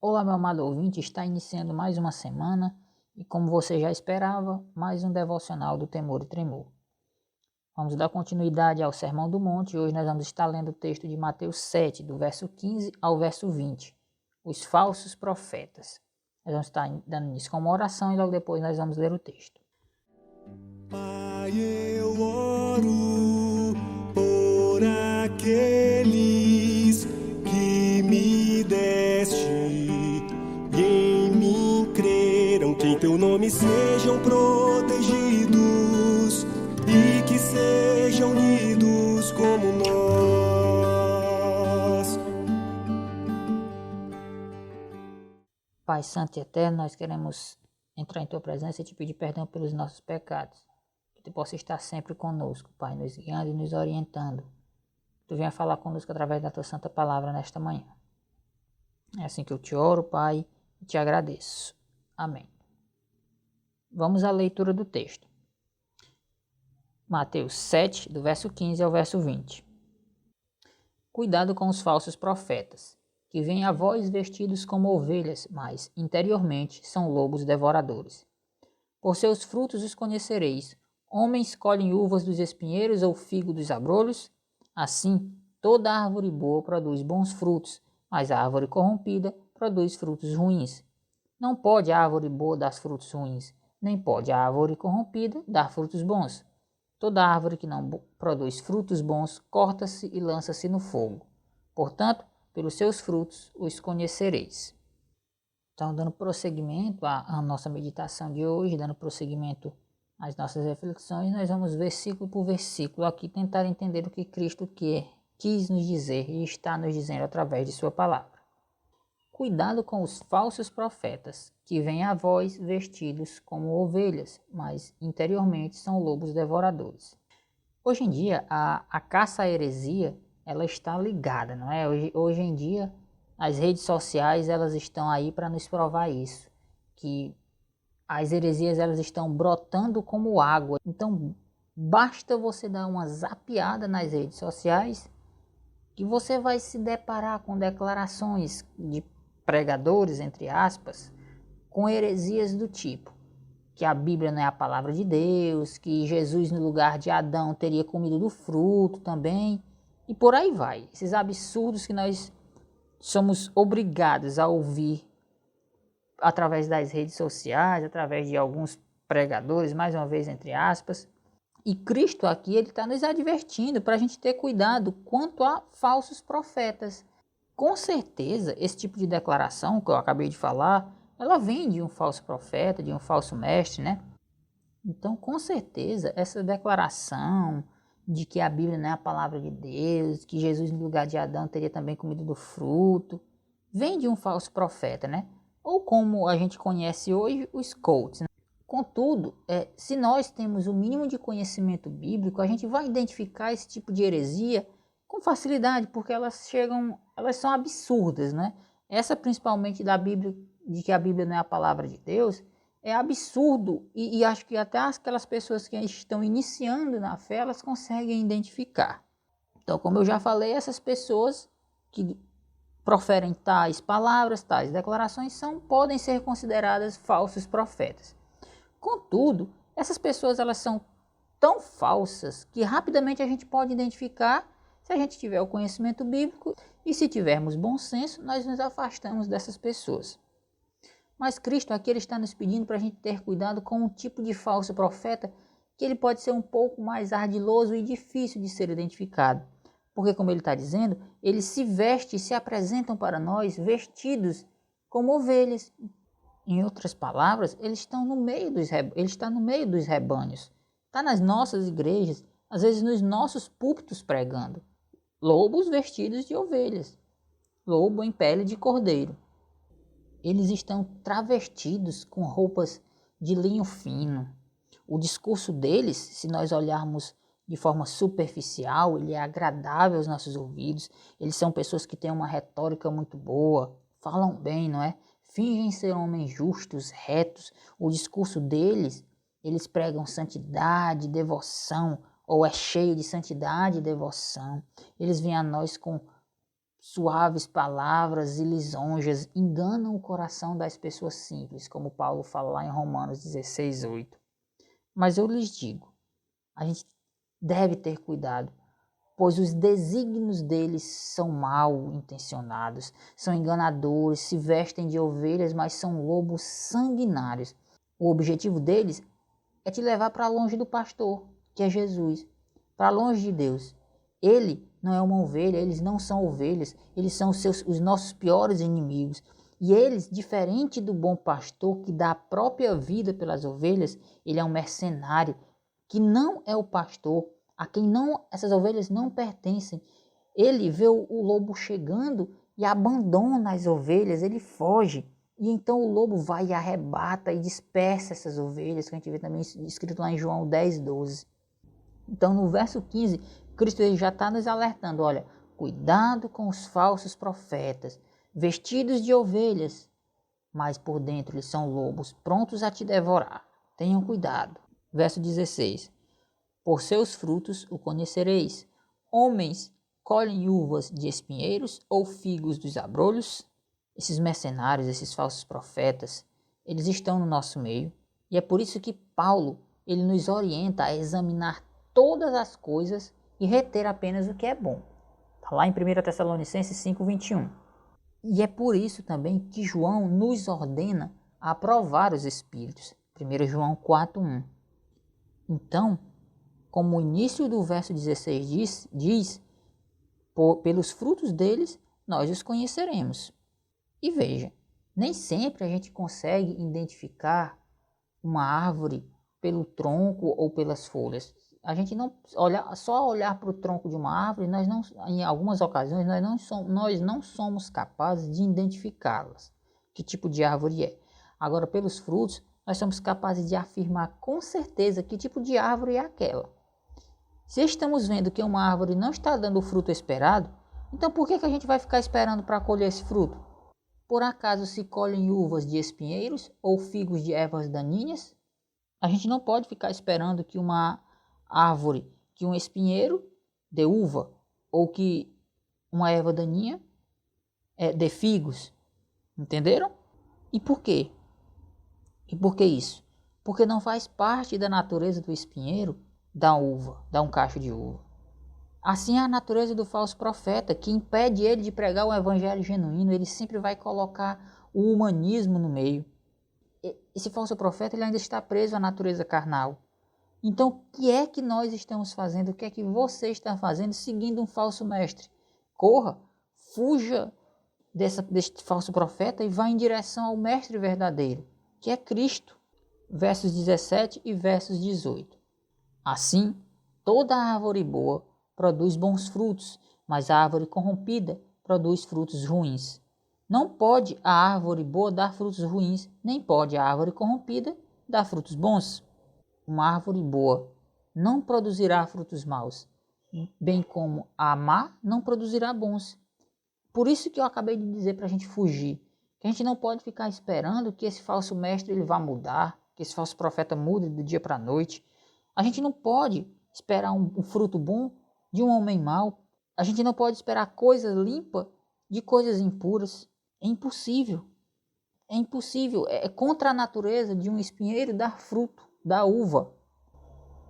Olá, meu amado ouvinte, está iniciando mais uma semana e, como você já esperava, mais um devocional do Temor e Tremor. Vamos dar continuidade ao Sermão do Monte e hoje nós vamos estar lendo o texto de Mateus 7, do verso 15 ao verso 20, os falsos profetas. Nós vamos estar dando início com uma oração e logo depois nós vamos ler o texto. Pai, eu oro por aqueles que me deste e em mim creram, que em teu nome sejam protegidos e que sejam unidos como nós. Pai Santo e Eterno, nós queremos entrar em Tua presença e te pedir perdão pelos nossos pecados. Que Tu possa estar sempre conosco, Pai, nos guiando e nos orientando. Tu venha falar conosco através da Tua Santa Palavra nesta manhã. É assim que eu te oro, Pai, e te agradeço. Amém. Vamos à leitura do texto. Mateus 7, do verso 15 ao verso 20. Cuidado com os falsos profetas, que vêm a vós vestidos como ovelhas, mas interiormente são lobos devoradores. Por seus frutos os conhecereis. Homens colhem uvas dos espinheiros ou figo dos abrolhos? Assim, toda árvore boa produz bons frutos, mas a árvore corrompida produz frutos ruins. Não pode a árvore boa dar frutos ruins, nem pode a árvore corrompida dar frutos bons. Toda árvore que não produz frutos bons corta-se e lança-se no fogo. Portanto, pelos seus frutos os conhecereis. Então, dando prosseguimento à nossa meditação de hoje, dando prosseguimento às nossas reflexões, nós vamos versículo por versículo aqui tentar entender o que Cristo quis nos dizer e está nos dizendo através de sua palavra. Cuidado com os falsos profetas, que vêm a vós vestidos como ovelhas, mas interiormente são lobos devoradores. Hoje em dia, a caça à heresia, ela está ligada, não é? Hoje em dia, as redes sociais, elas estão aí para nos provar isso, que as heresias, elas estão brotando como água. Então, basta você dar uma zapeada nas redes sociais, que você vai se deparar com declarações de pregadores, entre aspas, com heresias do tipo que a Bíblia não é a palavra de Deus, que Jesus no lugar de Adão teria comido do fruto também, e por aí vai. Esses absurdos que nós somos obrigados a ouvir através das redes sociais, através de alguns pregadores, mais uma vez entre aspas. E Cristo aqui, ele está nos advertindo para a gente ter cuidado quanto a falsos profetas. Com certeza, esse tipo de declaração que eu acabei de falar, ela vem de um falso profeta, de um falso mestre, né? Então, com certeza, essa declaração de que a Bíblia não é a palavra de Deus, que Jesus no lugar de Adão teria também comido do fruto, vem de um falso profeta, né? Ou como a gente conhece hoje, os coaches, né? Contudo, se nós temos o mínimo de conhecimento bíblico, a gente vai identificar esse tipo de heresia com facilidade, porque elas são absurdas, né? Essa principalmente da Bíblia, de que a Bíblia não é a palavra de Deus, é absurdo e acho que até aquelas pessoas que estão iniciando na fé, elas conseguem identificar. Então, como eu já falei, essas pessoas que proferem tais palavras, tais declarações, podem ser consideradas falsos profetas. Contudo, essas pessoas elas são tão falsas que rapidamente a gente pode identificar se a gente tiver o conhecimento bíblico e se tivermos bom senso, nós nos afastamos dessas pessoas. Mas Cristo aqui ele está nos pedindo para a gente ter cuidado com um tipo de falso profeta que ele pode ser um pouco mais ardiloso e difícil de ser identificado. Porque, como ele está dizendo, eles se vestem e se apresentam para nós vestidos como ovelhas. Em outras palavras, eles estão no meio dos rebanhos. Está nas nossas igrejas, às vezes nos nossos púlpitos pregando. Lobos vestidos de ovelhas. Lobo em pele de cordeiro. Eles estão travestidos com roupas de linho fino. O discurso deles, se nós olharmos de forma superficial, ele é agradável aos nossos ouvidos. Eles são pessoas que têm uma retórica muito boa, falam bem, não é? Fingem ser homens justos, retos. O discurso deles, eles pregam santidade, devoção, ou é cheio de santidade e devoção. Eles vêm a nós com suaves palavras e lisonjas, enganam o coração das pessoas simples, como Paulo fala lá em Romanos 16:8. Mas eu lhes digo, a gente deve ter cuidado, pois os desígnios deles são mal intencionados, são enganadores, se vestem de ovelhas, mas são lobos sanguinários. O objetivo deles é te levar para longe do pastor, que é Jesus, para longe de Deus. Ele não é uma ovelha, eles não são ovelhas, eles são os nossos piores inimigos. E eles, diferente do bom pastor que dá a própria vida pelas ovelhas, ele é um mercenário, que não é o pastor, a quem não essas ovelhas não pertencem. Ele vê o lobo chegando e abandona as ovelhas, ele foge. E então o lobo vai e arrebata e dispersa essas ovelhas, que a gente vê também escrito lá em João 10:12. Então no verso 15, Cristo ele já está nos alertando, olha, cuidado com os falsos profetas, vestidos de ovelhas, mas por dentro eles são lobos, prontos a te devorar. Tenham cuidado. Verso 16. Por seus frutos o conhecereis. Homens colhem uvas de espinheiros ou figos dos abrolhos? Esses mercenários, esses falsos profetas, eles estão no nosso meio. E é por isso que Paulo, ele nos orienta a examinar todas as coisas e reter apenas o que é bom. Está lá em 1 Tessalonicenses 5:21. E é por isso também que João nos ordena a provar os espíritos. 1 João 4:1. Então, como o início do verso 16 diz, pelos frutos deles nós os conheceremos. E veja, nem sempre a gente consegue identificar uma árvore pelo tronco ou pelas folhas. A gente não só olhar para o tronco de uma árvore, em algumas ocasiões nós não somos capazes de identificá-las, que tipo de árvore é. Agora, pelos frutos, nós somos capazes de afirmar com certeza que tipo de árvore é aquela. Se estamos vendo que uma árvore não está dando o fruto esperado, então por que a gente vai ficar esperando para colher esse fruto? Por acaso se colhem uvas de espinheiros ou figos de ervas daninhas? A gente não pode ficar esperando que uma árvore, que um espinheiro dê uva, ou que uma erva daninha dê figos. Entenderam? E por quê? E por que isso? Porque não faz parte da natureza do espinheiro dar uva, dar um cacho de uva. Assim é a natureza do falso profeta, que impede ele de pregar o evangelho genuíno. Ele sempre vai colocar o humanismo no meio. Esse falso profeta ele ainda está preso à natureza carnal. Então, o que é que nós estamos fazendo? O que é que você está fazendo seguindo um falso mestre? Corra, fuja deste falso profeta e vá em direção ao mestre verdadeiro, que é Cristo. Versos 17 e versos 18. Assim, toda árvore boa produz bons frutos, mas a árvore corrompida produz frutos ruins. Não pode a árvore boa dar frutos ruins, nem pode a árvore corrompida dar frutos bons. Uma árvore boa não produzirá frutos maus, bem como a má não produzirá bons. Por isso que eu acabei de dizer para a gente fugir, que a gente não pode ficar esperando que esse falso mestre ele vá mudar, que esse falso profeta mude do dia para a noite. A gente não pode esperar um fruto bom de um homem mau. A gente não pode esperar coisas limpas de coisas impuras. É impossível. É impossível. É contra a natureza de um espinheiro dar fruto, dar uva.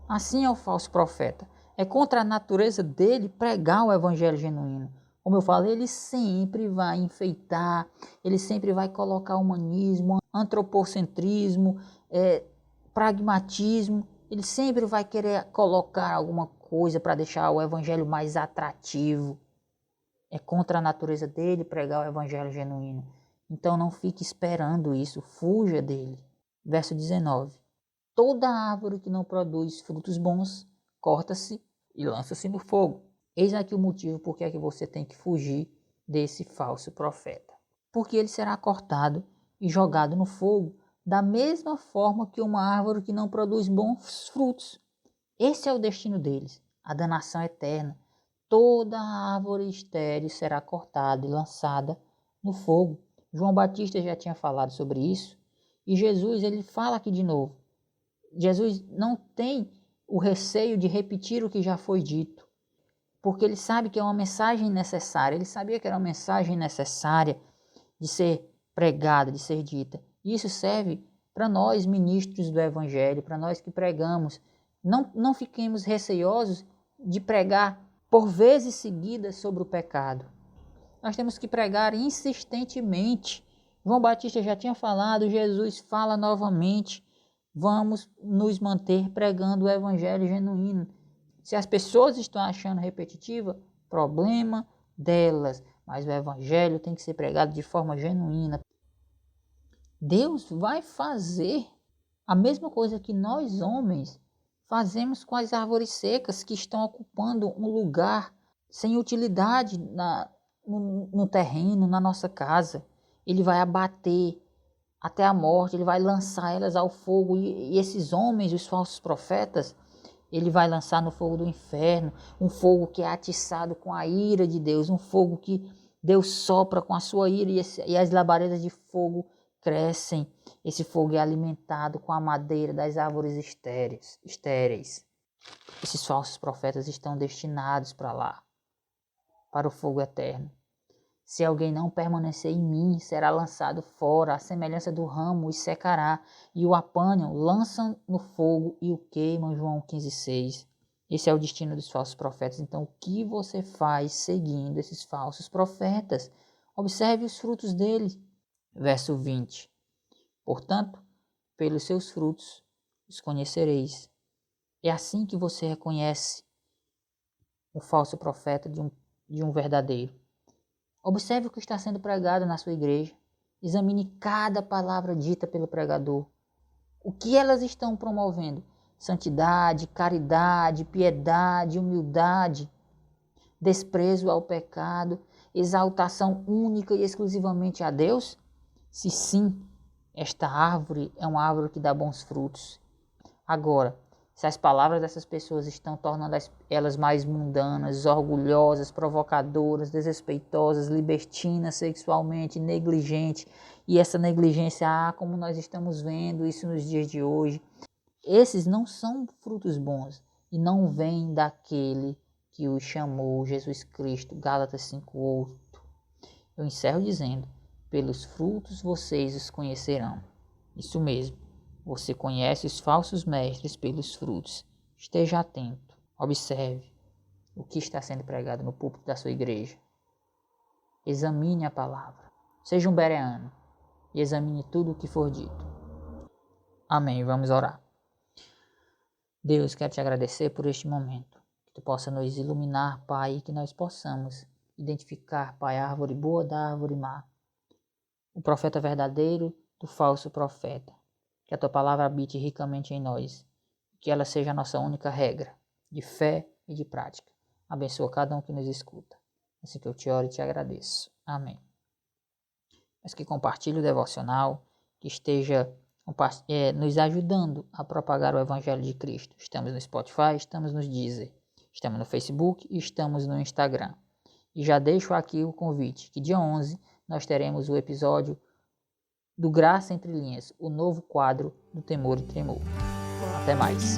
Assim é o falso profeta. É contra a natureza dele pregar o evangelho genuíno. Como eu falei, ele sempre vai enfeitar, ele sempre vai colocar humanismo, antropocentrismo, pragmatismo. Ele sempre vai querer colocar alguma coisa para deixar o evangelho mais atrativo. É contra a natureza dele pregar o evangelho genuíno. Então não fique esperando isso, fuja dele. Verso 19. Toda árvore que não produz frutos bons, corta-se e lança-se no fogo. Eis aqui o motivo por que é que você tem que fugir desse falso profeta. Porque ele será cortado e jogado no fogo, da mesma forma que uma árvore que não produz bons frutos. Esse é o destino deles, a danação eterna. Toda árvore estéril será cortada e lançada no fogo. João Batista já tinha falado sobre isso. E Jesus, ele fala aqui de novo. Jesus não tem o receio de repetir o que já foi dito, porque ele sabe que é uma mensagem necessária. Ele sabia que era uma mensagem necessária de ser pregada, de ser dita. E isso serve para nós, ministros do Evangelho, para nós que pregamos. Não fiquemos receosos de pregar por vezes seguidas sobre o pecado. Nós temos que pregar insistentemente. João Batista já tinha falado, Jesus fala novamente. Vamos nos manter pregando o Evangelho genuíno. Se as pessoas estão achando repetitiva, problema delas. Mas o Evangelho tem que ser pregado de forma genuína. Deus vai fazer a mesma coisa que nós, homens, fazemos com as árvores secas que estão ocupando um lugar sem utilidade no terreno, na nossa casa. Ele vai abater até a morte, ele vai lançar elas ao fogo. E esses homens, os falsos profetas, ele vai lançar no fogo do inferno, um fogo que é atiçado com a ira de Deus, um fogo que Deus sopra com a sua ira e as labaredas de fogo crescem. Esse fogo é alimentado com a madeira das árvores estéreis. Esses falsos profetas estão destinados para lá, para o fogo eterno. Se alguém não permanecer em mim, será lançado fora, à semelhança do ramo, e secará, e o apanham, lançam no fogo e o queimam. João 15,6. Esse é o destino dos falsos profetas. Então, o que você faz seguindo esses falsos profetas? Observe os frutos deles. Verso 20. Portanto, pelos seus frutos os conhecereis. É assim que você reconhece um falso profeta de um verdadeiro. Observe o que está sendo pregado na sua igreja. Examine cada palavra dita pelo pregador. O que elas estão promovendo? Santidade, caridade, piedade, humildade, desprezo ao pecado, exaltação única e exclusivamente a Deus? Se sim, esta árvore é uma árvore que dá bons frutos. Agora, se as palavras dessas pessoas estão tornando elas mais mundanas, orgulhosas, provocadoras, desrespeitosas, libertinas sexualmente, negligentes, e essa negligência, como nós estamos vendo isso nos dias de hoje, esses não são frutos bons e não vêm daquele que os chamou, Jesus Cristo. Gálatas 5:8. Eu encerro dizendo: pelos frutos vocês os conhecerão. Isso mesmo. Você conhece os falsos mestres pelos frutos. Esteja atento. Observe o que está sendo pregado no púlpito da sua igreja. Examine a palavra. Seja um bereano e examine tudo o que for dito. Amém. Vamos orar. Deus, quero te agradecer por este momento. Que tu possa nos iluminar, Pai, e que nós possamos identificar, Pai, a árvore boa da árvore má. O profeta verdadeiro do falso profeta. Que a tua palavra habite ricamente em nós. Que ela seja a nossa única regra de fé e de prática. Abençoa cada um que nos escuta. Assim que eu te oro e te agradeço. Amém. Mas que compartilhe o devocional, que esteja nos ajudando a propagar o Evangelho de Cristo. Estamos no Spotify, estamos no Deezer, estamos no Facebook e estamos no Instagram. E já deixo aqui o convite, que dia 11 nós teremos o episódio do Graça Entre Linhas, o novo quadro do Temor e Tremor. Até mais.